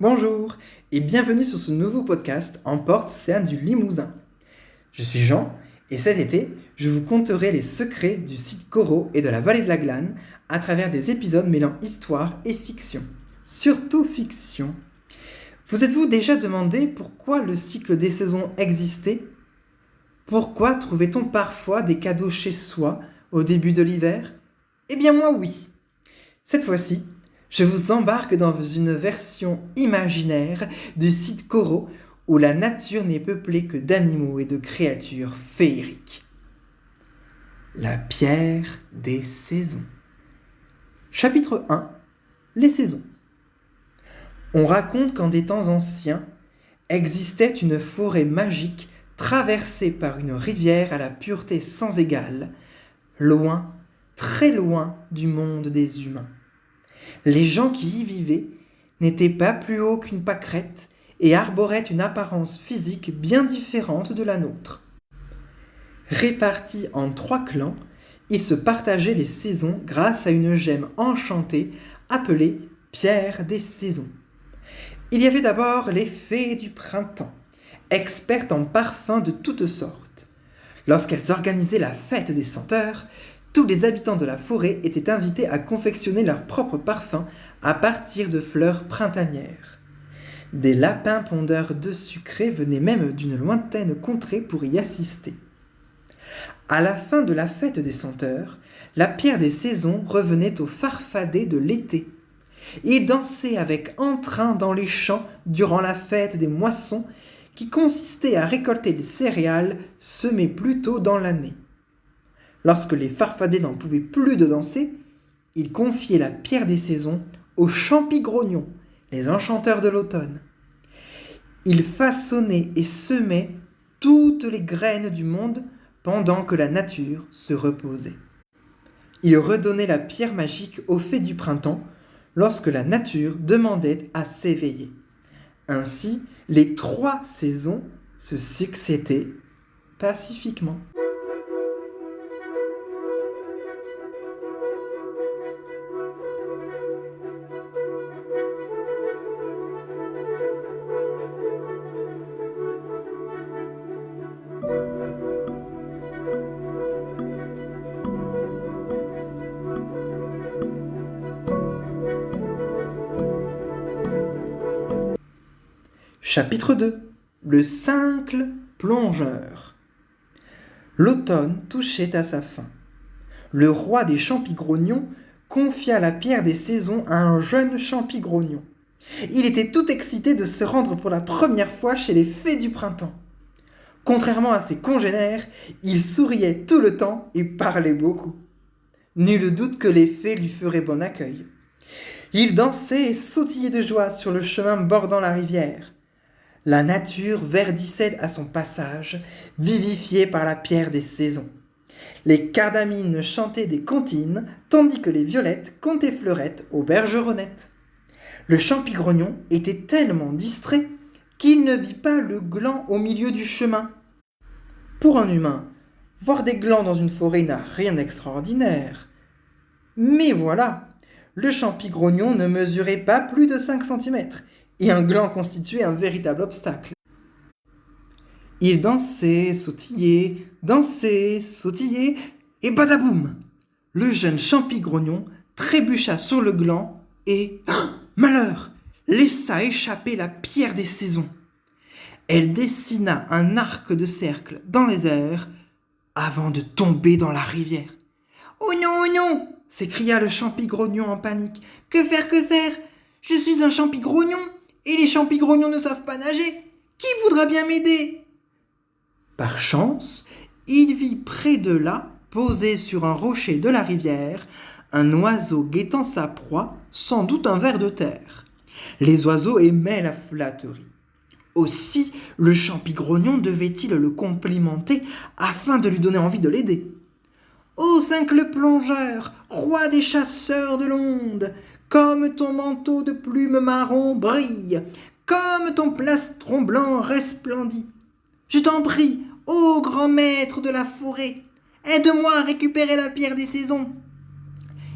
Bonjour et bienvenue sur ce nouveau podcast en Porte-Océane du Limousin. Je suis Jean et cet été, je vous conterai les secrets du site Corot et de la vallée de la Glane à travers des épisodes mêlant histoire et fiction. Surtout fiction. Vous êtes-vous déjà demandé pourquoi le cycle des saisons existait ? Pourquoi trouvait-on parfois des cadeaux chez soi au début de l'hiver ? Eh bien moi oui. Cette fois-ci, je vous embarque dans une version imaginaire du site Corot où la nature n'est peuplée que d'animaux et de créatures féeriques. La pierre des saisons. Chapitre 1. Les saisons. On raconte qu'en des temps anciens, existait une forêt magique traversée par une rivière à la pureté sans égale, loin, très loin du monde des humains. Les gens qui y vivaient n'étaient pas plus hauts qu'une pâquerette et arboraient une apparence physique bien différente de la nôtre. Répartis en 3 clans, ils se partageaient les saisons grâce à une gemme enchantée appelée pierre des saisons. Il y avait d'abord les fées du printemps, expertes en parfums de toutes sortes. Lorsqu'elles organisaient la fête des senteurs, tous les habitants de la forêt étaient invités à confectionner leurs propres parfums à partir de fleurs printanières. Des lapins pondeurs d'œufs sucrés venaient même d'une lointaine contrée pour y assister. À la fin de la fête des senteurs, la pierre des saisons revenait au farfadet de l'été. Ils dansaient avec entrain dans les champs durant la fête des moissons qui consistait à récolter les céréales semées plus tôt dans l'année. Lorsque les farfadets n'en pouvaient plus de danser, ils confiaient la pierre des saisons aux champigrognons, les enchanteurs de l'automne. Ils façonnaient et semaient toutes les graines du monde pendant que la nature se reposait. Ils redonnaient la pierre magique aux fées du printemps lorsque la nature demandait à s'éveiller. Ainsi, les 3 saisons se succédaient pacifiquement. Chapitre 2. Le cincle plongeur. L'automne touchait à sa fin. Le roi des champigrognons confia la pierre des saisons à un jeune champigrognon. Il était tout excité de se rendre pour la première fois chez les fées du printemps. Contrairement à ses congénères, il souriait tout le temps et parlait beaucoup. Nul doute que les fées lui feraient bon accueil. Il dansait et sautillait de joie sur le chemin bordant la rivière. La nature verdissait à son passage, vivifiée par la pierre des saisons. Les cardamines chantaient des comptines, tandis que les violettes contaient fleurettes aux bergeronnettes. Le champigronyon était tellement distrait qu'il ne vit pas le gland au milieu du chemin. Pour un humain, voir des glands dans une forêt n'a rien d'extraordinaire. Mais voilà, le champigronyon ne mesurait pas plus de 5 cm, et un gland constituait un véritable obstacle. Il dansait, sautillait, et badaboum! Le jeune champigronyon trébucha sur le gland et, malheur, laissa échapper la pierre des saisons. Elle dessina un arc de cercle dans les airs avant de tomber dans la rivière. « Oh non, oh non !» s'écria le champigronyon en panique. « Que faire, que faire ? Je suis un champigronyon et les champigrognons ne savent pas nager. Qui voudra bien m'aider ?» Par chance, il vit près de là, posé sur un rocher de la rivière, un oiseau guettant sa proie, sans doute un ver de terre. Les oiseaux aimaient la flatterie. Aussi, le champigronyon devait-il le complimenter afin de lui donner envie de l'aider. « Ô cincle plongeur, roi des chasseurs de l'onde, comme ton manteau de plumes marron brille, comme ton plastron blanc resplendit. Je t'en prie, ô grand maître de la forêt, aide-moi à récupérer la pierre des saisons.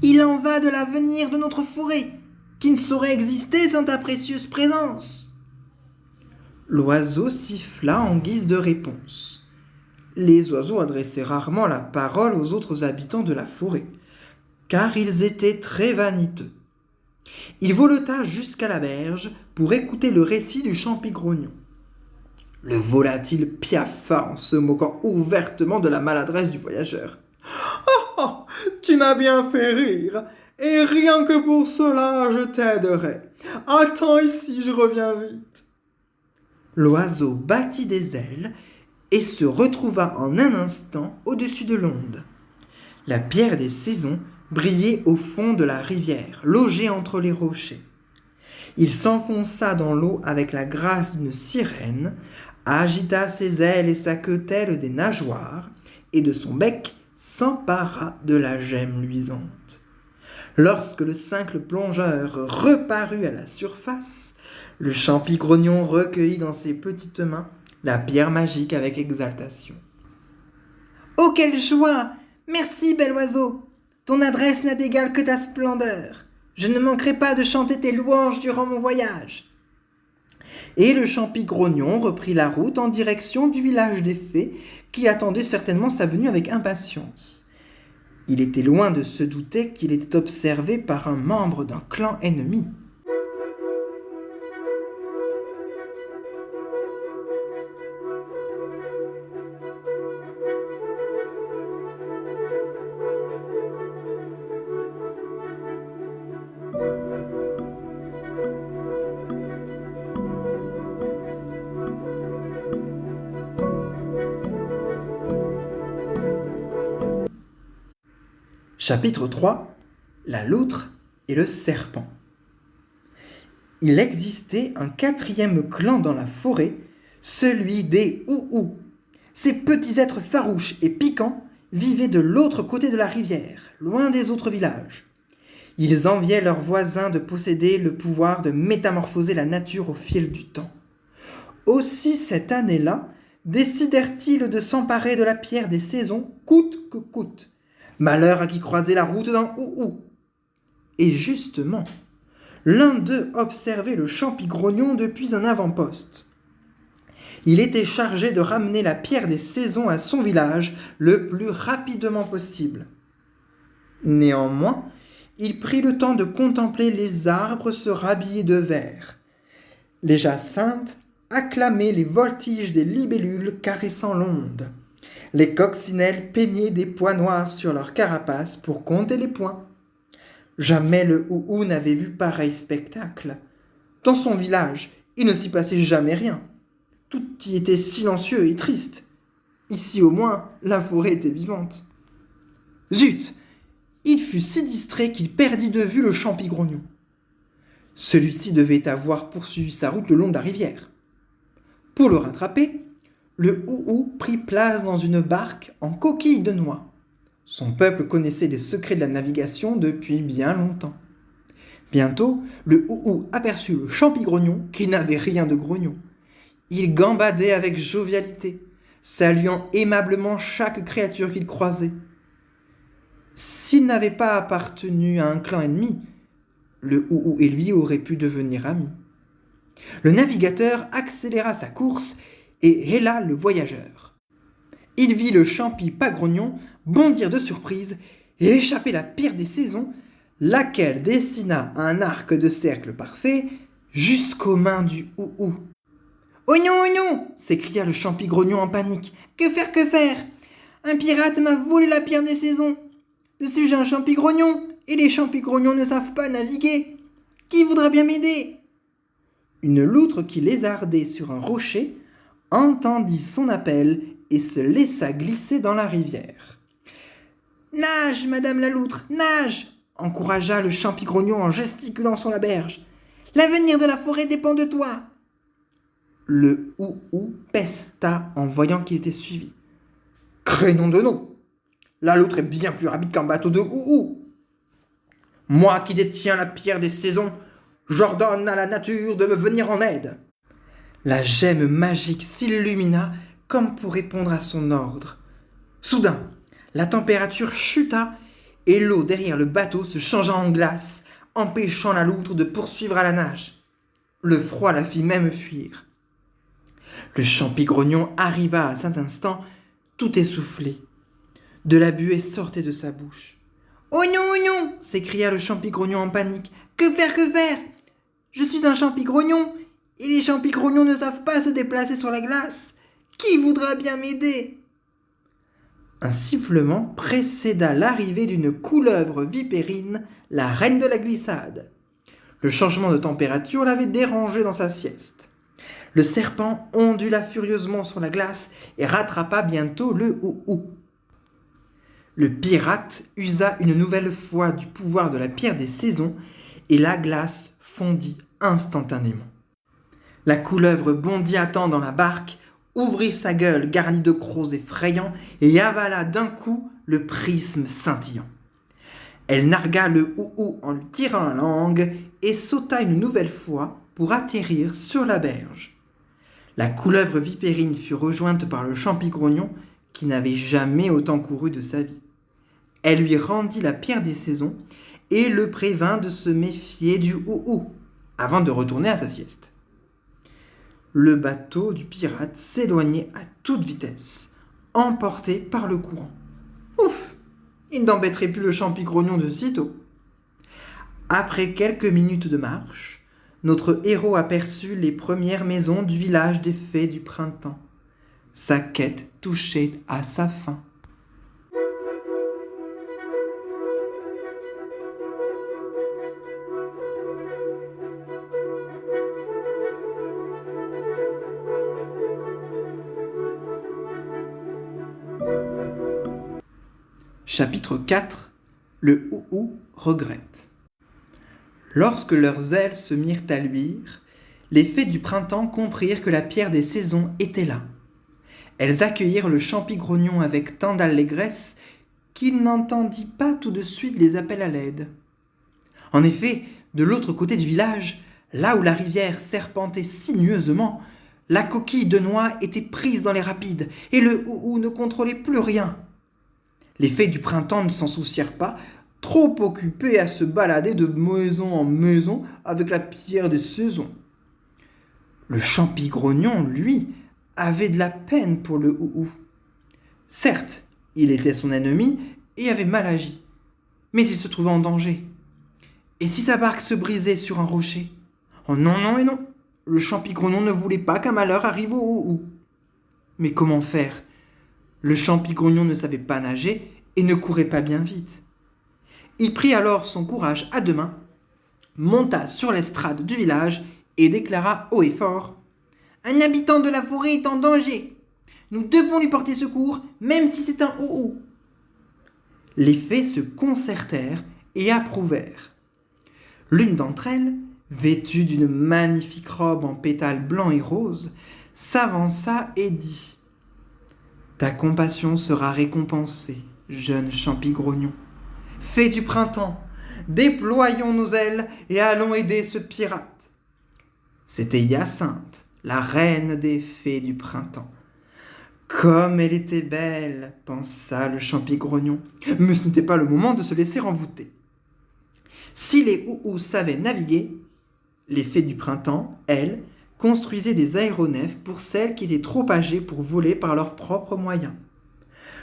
Il en va de l'avenir de notre forêt. qui ne saurait exister sans ta précieuse présence. » L'oiseau siffla en guise de réponse. Les oiseaux adressaient rarement la parole aux autres habitants de la forêt, car ils étaient très vaniteux. Il voleta jusqu'à la berge pour écouter le récit du champignon. Le volatile piaffa en se moquant ouvertement de la maladresse du voyageur. « Oh, oh, tu m'as bien fait rire, et rien que pour cela je t'aiderai. Attends ici, je reviens vite. » L'oiseau battit des ailes et se retrouva en un instant au-dessus de l'onde. La pierre des saisons brillait au fond de la rivière, logée entre les rochers. Il s'enfonça dans l'eau avec la grâce d'une sirène, agita ses ailes et sa queue telle des nageoires, et de son bec s'empara de la gemme luisante. Lorsque le simple plongeur reparut à la surface, le champignon recueillit dans ses petites mains la pierre magique avec exaltation. « Oh, quelle joie! Merci, bel oiseau! Ton adresse n'a d'égal que ta splendeur. Je ne manquerai pas de chanter tes louanges durant mon voyage. » Et le champignon reprit la route en direction du village des fées, qui attendait certainement sa venue avec impatience. Il était loin de se douter qu'il était observé par un membre d'un clan ennemi. Chapitre 3. La loutre et le serpent. Il existait un quatrième clan dans la forêt, celui des Ou-Ou. Ces petits êtres farouches et piquants vivaient de l'autre côté de la rivière, loin des autres villages. Ils enviaient leurs voisins de posséder le pouvoir de métamorphoser la nature au fil du temps. Aussi cette année-là, décidèrent-ils de s'emparer de la pierre des saisons coûte que coûte. Malheur à qui croisait la route d'un Ou-Ou. Et justement, l'un d'eux observait le champignon depuis un avant-poste. Il était chargé de ramener la pierre des saisons à son village le plus rapidement possible. Néanmoins, il prit le temps de contempler les arbres se rhabiller de vert. Les jacinthes acclamaient les voltiges des libellules caressant l'onde. Les coccinelles peignaient des pois noirs sur leur carapace pour compter les points. Jamais le Ou-Ou n'avait vu pareil spectacle. Dans son village, il ne s'y passait jamais rien. Tout y était silencieux et triste. Ici au moins, la forêt était vivante. Zut! Il fut si distrait qu'il perdit de vue le champignon. Celui-ci devait avoir poursuivi sa route le long de la rivière. Pour le rattraper, le Ou-Ou prit place dans une barque en coquille de noix. Son peuple connaissait les secrets de la navigation depuis bien longtemps. Bientôt, le Ou-Ou aperçut le champignon qui n'avait rien de grognon. Il gambadait avec jovialité, saluant aimablement chaque créature qu'il croisait. S'il n'avait pas appartenu à un clan ennemi, le Ou-Ou et lui auraient pu devenir amis. Le navigateur accéléra sa course et héla le voyageur. Il vit le champignon bondir de surprise et échapper la pire des saisons, laquelle dessina un arc de cercle parfait jusqu'aux mains du Ou-Ou. « Oh non, oh non !» s'écria le champignon en panique. « Que faire, que faire ? Un pirate m'a volé la pierre des saisons. Je suis un champignon et les champignons ne savent pas naviguer. Qui voudra bien m'aider ?» Une loutre qui lézardait sur un rocher entendit son appel et se laissa glisser dans la rivière. « Nage, madame la loutre, nage !» encouragea le champignon en gesticulant sur la berge. « L'avenir de la forêt dépend de toi !» Le Ou-Ou pesta en voyant qu'il était suivi. « Crénom de nom ! La loutre est bien plus rapide qu'un bateau de Ou-Ou. Moi qui détiens la pierre des saisons, j'ordonne à la nature de me venir en aide. » La gemme magique s'illumina comme pour répondre à son ordre. Soudain, la température chuta et l'eau derrière le bateau se changea en glace, empêchant la loutre de poursuivre à la nage. Le froid la fit même fuir. Le champignon arriva à cet instant, tout essoufflé. De la buée sortait de sa bouche. « Oh non, oh non !» s'écria le champignon en panique. « Que faire, que faire ? Je suis un champignon, et les champignons ne savent pas se déplacer sur la glace. Qui voudra bien m'aider ?» Un sifflement précéda l'arrivée d'une couleuvre vipérine, la reine de la glissade. Le changement de température l'avait dérangé dans sa sieste. Le serpent ondula furieusement sur la glace et rattrapa bientôt le hou-hou. Le pirate usa une nouvelle fois du pouvoir de la pierre des saisons et la glace fondit instantanément. La couleuvre bondit à temps dans la barque, ouvrit sa gueule garnie de crocs effrayants et avala d'un coup le prisme scintillant. Elle nargua le hou-hou en lui tirant la langue et sauta une nouvelle fois pour atterrir sur la berge. La couleuvre vipérine fut rejointe par le champignon qui n'avait jamais autant couru de sa vie. Elle lui rendit la pierre des saisons et le prévint de se méfier du hou-hou avant de retourner à sa sieste. Le bateau du pirate s'éloignait à toute vitesse, emporté par le courant. Ouf! Il n'embêterait plus le champignon de sitôt. Après quelques minutes de marche, notre héros aperçut les premières maisons du village des fées du printemps. Sa quête touchait à sa fin. Chapitre 4. Le hou-hou regrette. Lorsque leurs ailes se mirent à luire, les fées du printemps comprirent que la pierre des saisons était là. Elles accueillirent le champignon avec tant d'allégresse qu'il n'entendit pas tout de suite les appels à l'aide. En effet, de l'autre côté du village, là où la rivière serpentait sinueusement, la coquille de noix était prise dans les rapides et le hou-hou ne contrôlait plus rien. Les fées du printemps ne s'en soucièrent pas, trop occupées à se balader de maison en maison avec la pierre des saisons. Le champignon, lui, avait de la peine pour le hou-hou. Certes, il était son ennemi et avait mal agi, mais il se trouvait en danger. Et si sa barque se brisait sur un rocher ? Oh non, non et non, le champignon ne voulait pas qu'un malheur arrive au hou-hou. Mais comment faire ? Le champignon ne savait pas nager et ne courait pas bien vite. Il prit alors son courage à deux mains, monta sur l'estrade du village et déclara haut et fort « Un habitant de la forêt est en danger. Nous devons lui porter secours, même si c'est un hou-hou. » Les fées se concertèrent et approuvèrent. L'une d'entre elles, vêtue d'une magnifique robe en pétales blancs et roses, s'avança et dit « Ta compassion sera récompensée, jeune champignon. Fée du printemps, déployons nos ailes et allons aider ce pirate. » C'était Hyacinthe, la reine des fées du printemps. Comme elle était belle, pensa le champignon, mais ce n'était pas le moment de se laisser envoûter. Si les hou-hous savaient naviguer, les fées du printemps, elles, construisaient des aéronefs pour celles qui étaient trop âgées pour voler par leurs propres moyens.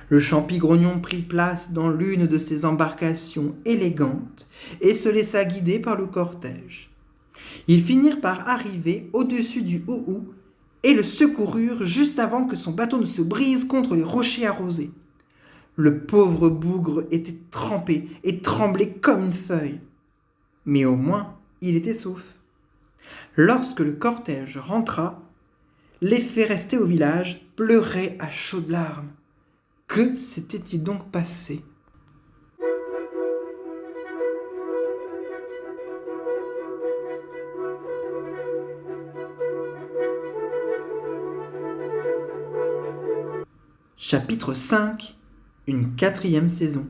Le champignon prit place dans l'une de ces embarcations élégantes et se laissa guider par le cortège. Ils finirent par arriver au-dessus du hou-hou et le secoururent juste avant que son bateau ne se brise contre les rochers arrosés. Le pauvre bougre était trempé et tremblait comme une feuille. Mais au moins, il était sauf. Lorsque le cortège rentra, les fées restées au village pleuraient à chaudes larmes. Que s'était-il donc passé ? Chapitre 5. Une 4e saison.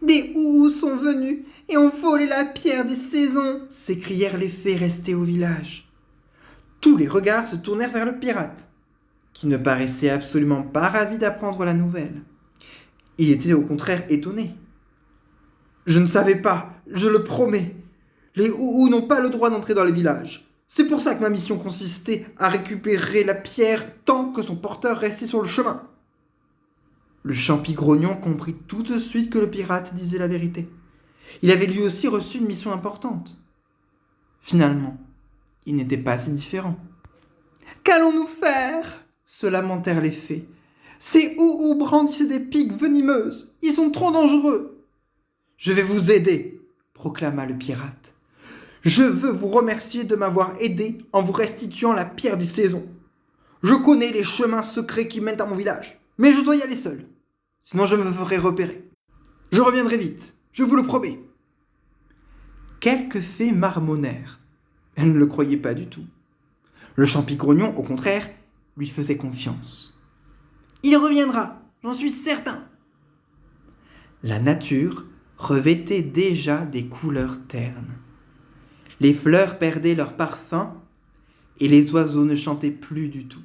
Des hou-hous sont venus et ont volé la pierre des saisons, s'écrièrent les fées restées au village. Tous les regards se tournèrent vers le pirate, qui ne paraissait absolument pas ravi d'apprendre la nouvelle. Il était au contraire étonné. « Je ne savais pas je le promets. Les Ou n'ont pas le droit d'entrer dans les villages. C'est pour ça que ma mission consistait à récupérer la pierre tant que son porteur restait sur le chemin. Le Champi-Grognon comprit tout de suite que le pirate disait la vérité. Il avait lui aussi reçu une mission importante. Finalement, il n'était pas si différent. « Qu'allons-nous faire ?» se lamentèrent les fées. « Ces Ou brandissaient des piques venimeuses. Ils sont trop dangereux. »« Je vais vous aider, » proclama le pirate. « Je veux vous remercier de m'avoir aidé en vous restituant la pierre des saisons. Je connais les chemins secrets qui mènent à mon village, mais je dois y aller seul. Sinon je me ferai repérer. Je reviendrai vite, je vous le promets. » Quelques fées marmonnèrent. Elles ne le croyaient pas du tout. Le Champi-Grognon, au contraire, lui faisait confiance. « Il reviendra, j'en suis certain. » La nature revêtait déjà des couleurs ternes. Les fleurs perdaient leur parfum et les oiseaux ne chantaient plus du tout.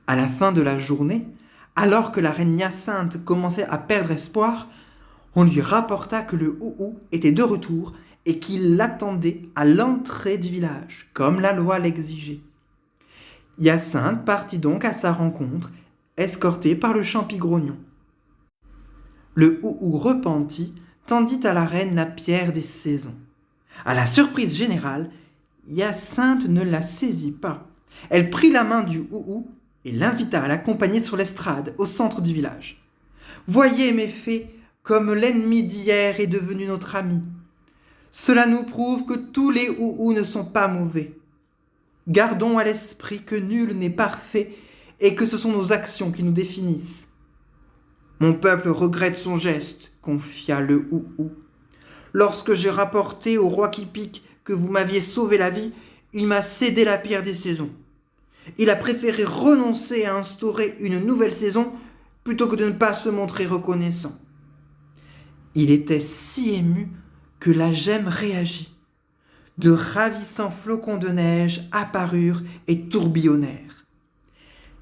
À la fin de la journée, alors que la reine Hyacinthe commençait à perdre espoir, on lui rapporta que le Ou était de retour et qu'il l'attendait à l'entrée du village, comme la loi l'exigeait. Hyacinthe partit donc à sa rencontre, escortée par le Champi-Grognon. Le Ou repenti tendit à la reine la pierre des saisons. À la surprise générale, Hyacinthe ne la saisit pas. Elle prit la main du Ou et l'invita à l'accompagner sur l'estrade, au centre du village. « Voyez, mes fées, comme l'ennemi d'hier est devenu notre ami. Cela nous prouve que tous les Ou ne sont pas mauvais. Gardons à l'esprit que nul n'est parfait et que ce sont nos actions qui nous définissent. »« Mon peuple regrette son geste, » confia le Ou. « Lorsque j'ai rapporté au roi Kipik que vous m'aviez sauvé la vie, il m'a cédé la pierre des saisons. Il a préféré renoncer à instaurer une nouvelle saison plutôt que de ne pas se montrer reconnaissant. » Il était si ému que la gemme réagit. De ravissants flocons de neige apparurent et tourbillonnèrent.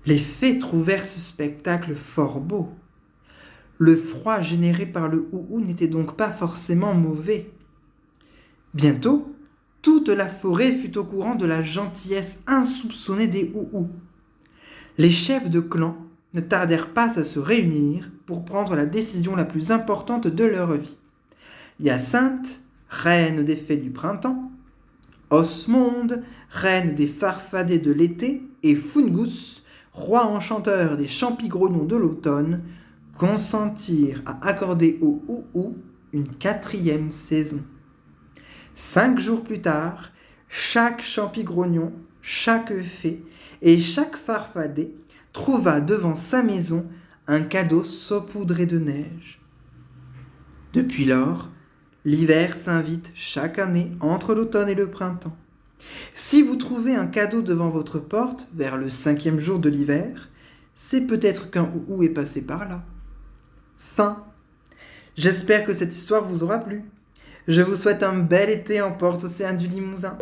Les fées trouvèrent ce spectacle fort beau. Le froid généré par le Ou n'était donc pas forcément mauvais. Bientôt, toute la forêt fut au courant de la gentillesse insoupçonnée des Ou. Les chefs de clan ne tardèrent pas à se réunir pour prendre la décision la plus importante de leur vie. Hyacinthe, reine des fées du printemps, Osmonde, reine des farfadets de l'été, et Fungus, roi enchanteur des Champi-Grognons de l'automne, consentirent à accorder au Ou une 4e saison. 5 jours plus tard, chaque Champi-Grognon, chaque fée et chaque farfadet trouva devant sa maison un cadeau saupoudré de neige. Depuis lors, l'hiver s'invite chaque année entre l'automne et le printemps. Si vous trouvez un cadeau devant votre porte vers le 5e jour de l'hiver, c'est peut-être qu'un Ou est passé par là. Fin. J'espère que cette histoire vous aura plu. Je vous souhaite un bel été en Porte Océane du Limousin.